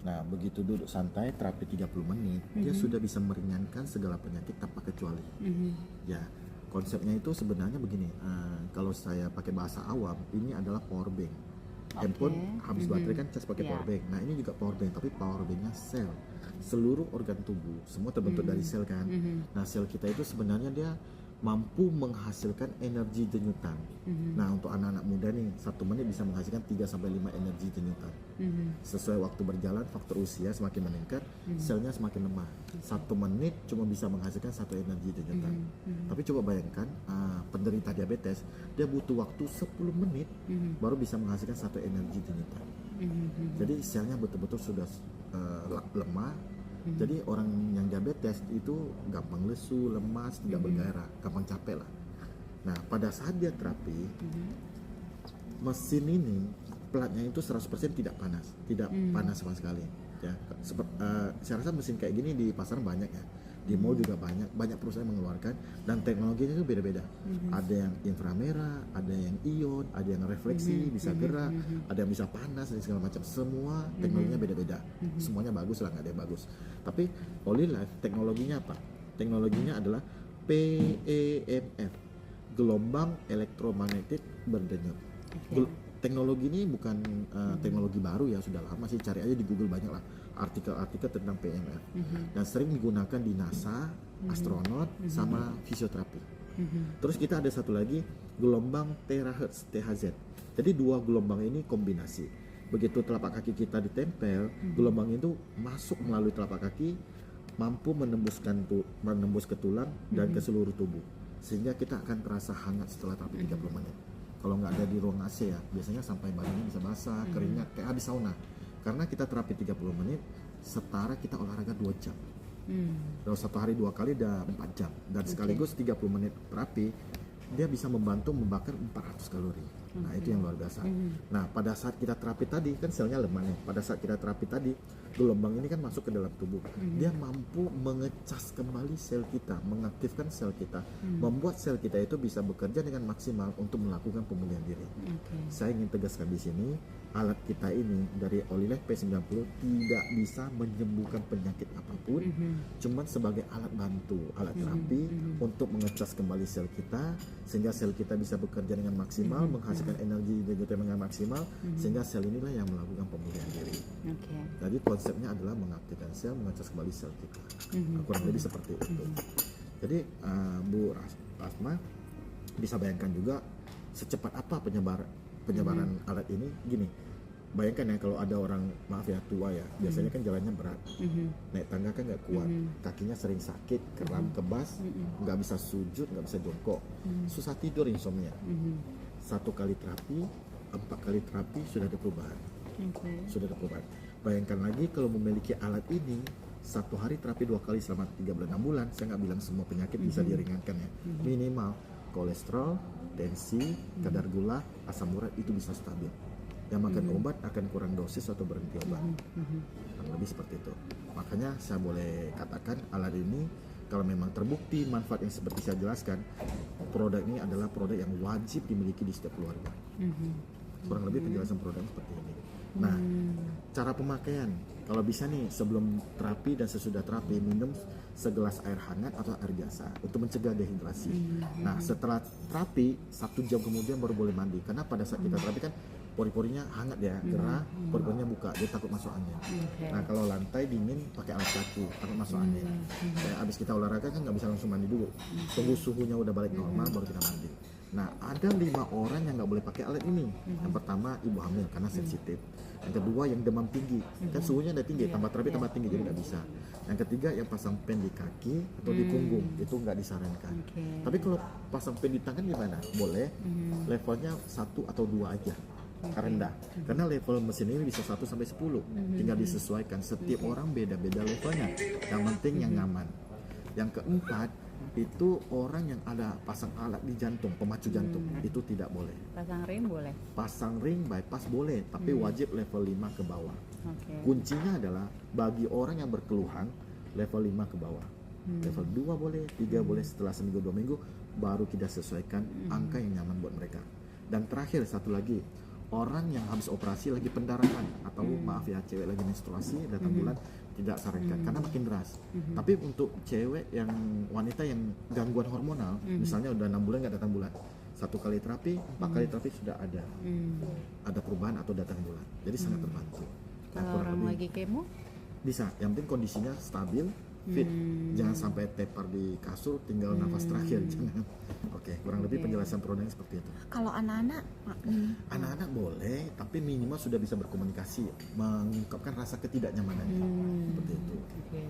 Nah, begitu duduk santai terapi 30 menit, dia sudah bisa meringankan segala penyakit tanpa kecuali. Ya, konsepnya itu sebenarnya begini, kalau saya pakai bahasa awam, ini adalah power bank. Handphone habis baterai kan cas pakai power bank. Nah, ini juga power bank, tapi power banknya sel. Seluruh organ tubuh semua terbentuk dari sel kan. Nah, sel kita itu sebenarnya dia mampu menghasilkan energi denyutan. Nah, untuk anak-anak muda nih, 1 menit bisa menghasilkan 3 sampai 5 energi denyutan. Sesuai waktu berjalan, faktor usia semakin meningkat, selnya semakin lemah. 1 menit cuma bisa menghasilkan 1 energi denyutan. Tapi coba bayangkan, penderita diabetes, dia butuh waktu 10 menit baru bisa menghasilkan 1 energi denyutan. Jadi selnya betul-betul sudah lemah. Jadi orang yang diabetes itu gampang lesu, lemas, tidak bergairah, gampang capek lah. Nah, pada saat dia terapi, mesin ini platnya itu 100% tidak panas, tidak panas sama sekali. Ya, saya rasa mesin kayak gini di pasaran banyak ya, di mall juga banyak perusahaan mengeluarkan, dan teknologinya itu beda-beda. Ada yang inframerah, ada yang ion, ada yang refleksi, bisa gerak, ada yang bisa panas dan segala macam. Semua teknologinya beda-beda. Semuanya bagus lah, nggak ada yang bagus. Tapi Olilife teknologinya apa? Teknologinya adalah PEMF, gelombang elektromagnetik berdenyut. Teknologi ini bukan teknologi baru ya, sudah lama sih, cari aja di Google banyak lah artikel-artikel tentang PMF. Dan sering digunakan di NASA, astronot, sama fisioterapi. Terus kita ada satu lagi, gelombang terahertz THZ. Jadi 2 gelombang ini kombinasi. Begitu telapak kaki kita ditempel, gelombang itu masuk melalui telapak kaki, mampu menembus ke tulang dan ke seluruh tubuh, sehingga kita akan terasa hangat setelah terapi 30 menit. Kalau nggak ada di ruang AC ya, biasanya sampai badannya bisa basah, keringat, kayak habis sauna. Karena kita terapi 30 menit, setara kita olahraga 2 jam. Kalau 1 hari 2 kali udah 4 jam. Dan sekaligus 30 menit terapi, dia bisa membantu membakar 400 kalori. Nah, itu yang luar biasa. Nah, pada saat kita terapi tadi, kan selnya lemah nih. Pada saat kita terapi tadi, gelombang ini kan masuk ke dalam tubuh. Dia mampu mengecas kembali sel kita, mengaktifkan sel kita, membuat sel kita itu bisa bekerja dengan maksimal untuk melakukan pemulihan diri. Saya ingin tegaskan di sini, alat kita ini dari Olilife P90 tidak bisa menyembuhkan penyakit apapun, cuman sebagai alat bantu, alat terapi untuk mengecas kembali sel kita, sehingga sel kita bisa bekerja dengan maksimal, menghasilkan energi dengan maksimal, sehingga sel inilah yang melakukan pemulihan diri. Jadi konsepnya adalah mengaktifkan sel, mengecas kembali sel kita. Kurang lebih seperti itu. Jadi Bu Rasma bisa bayangkan juga secepat apa penyebaran alat ini. Gini, bayangkan ya, kalau ada orang, maaf ya, tua ya, biasanya kan jalannya berat, naik tangga kan nggak kuat, kakinya sering sakit, kram, kebas, nggak bisa sujud, nggak bisa jongkok, susah tidur, insomnia. 1 kali terapi, 4 kali terapi sudah ada perubahan. Sudah ada perubahan. Bayangkan lagi kalau memiliki alat ini, 1 hari terapi 2 kali selama 3 bulan, 6 bulan, saya nggak bilang semua penyakit bisa diringankan ya. Minimal kolesterol, tensi, kadar gula, asam urat itu bisa stabil. Yang makan obat akan kurang dosis atau berhenti obat. Lebih seperti itu. Makanya saya boleh katakan alat ini, kalau memang terbukti manfaat yang seperti saya jelaskan, produk ini adalah produk yang wajib dimiliki di setiap keluarga. Kurang lebih penjelasan produk seperti ini. Nah, cara pemakaian, kalau bisa nih sebelum terapi dan sesudah terapi, minum segelas air hangat atau air biasa untuk mencegah dehidrasi. Nah, setelah terapi 1 jam kemudian baru boleh mandi, karena pada saat kita terapi kan pori-porinya hangat ya, gerah, pori-porinya buka, dia takut masuk angin. Nah, kalau lantai dingin pakai alas kaki, takut masuk angin. Kayak abis kita olahraga kan nggak bisa langsung mandi dulu, tunggu suhunya udah balik normal baru kita mandi. Nah, ada 5 orang yang nggak boleh pakai alat ini. Yang pertama, ibu hamil karena sensitif. Yang kedua, yang demam tinggi, kan suhunya udah tinggi, tambah terapi tambah tinggi, jadi nggak bisa. Yang ketiga, yang pasang pen di kaki atau di punggung, itu nggak disarankan. Tapi kalau pasang pen di tangan gimana? Boleh, levelnya 1 atau 2 aja, rendah. Karena level mesin ini bisa 1 sampai 10, tinggal disesuaikan. Setiap orang beda-beda levelnya. Yang penting yang nyaman. Yang keempat, itu orang yang ada pasang alat di jantung, pemacu jantung, itu tidak boleh. Pasang ring boleh? Pasang ring bypass boleh, tapi wajib level 5 ke bawah. Kuncinya adalah bagi orang yang berkeluhan, level 5 ke bawah. Level 2 boleh, 3 boleh, setelah seminggu 2 minggu baru kita sesuaikan angka yang nyaman buat mereka. Dan terakhir satu lagi, orang yang habis operasi lagi pendarahan atau maaf ya cewek lagi menstruasi datang bulan tidak sarankan karena makin deras. Tapi untuk cewek yang wanita yang gangguan hormonal, misalnya udah 6 bulan nggak datang bulan, 1 kali terapi, 4 kali terapi sudah ada perubahan atau datang bulan. Jadi sangat terbantu. Kalau orang lagi kemo bisa, yang penting kondisinya stabil, fit, jangan sampai tepar di kasur tinggal nafas terakhir, jangan. Oke, kurang lebih penjelasan produknya seperti itu. kalau anak-anak Anak-anak boleh, tapi minimal sudah bisa berkomunikasi, mengungkapkan rasa ketidaknyamanannya, seperti itu. Oke.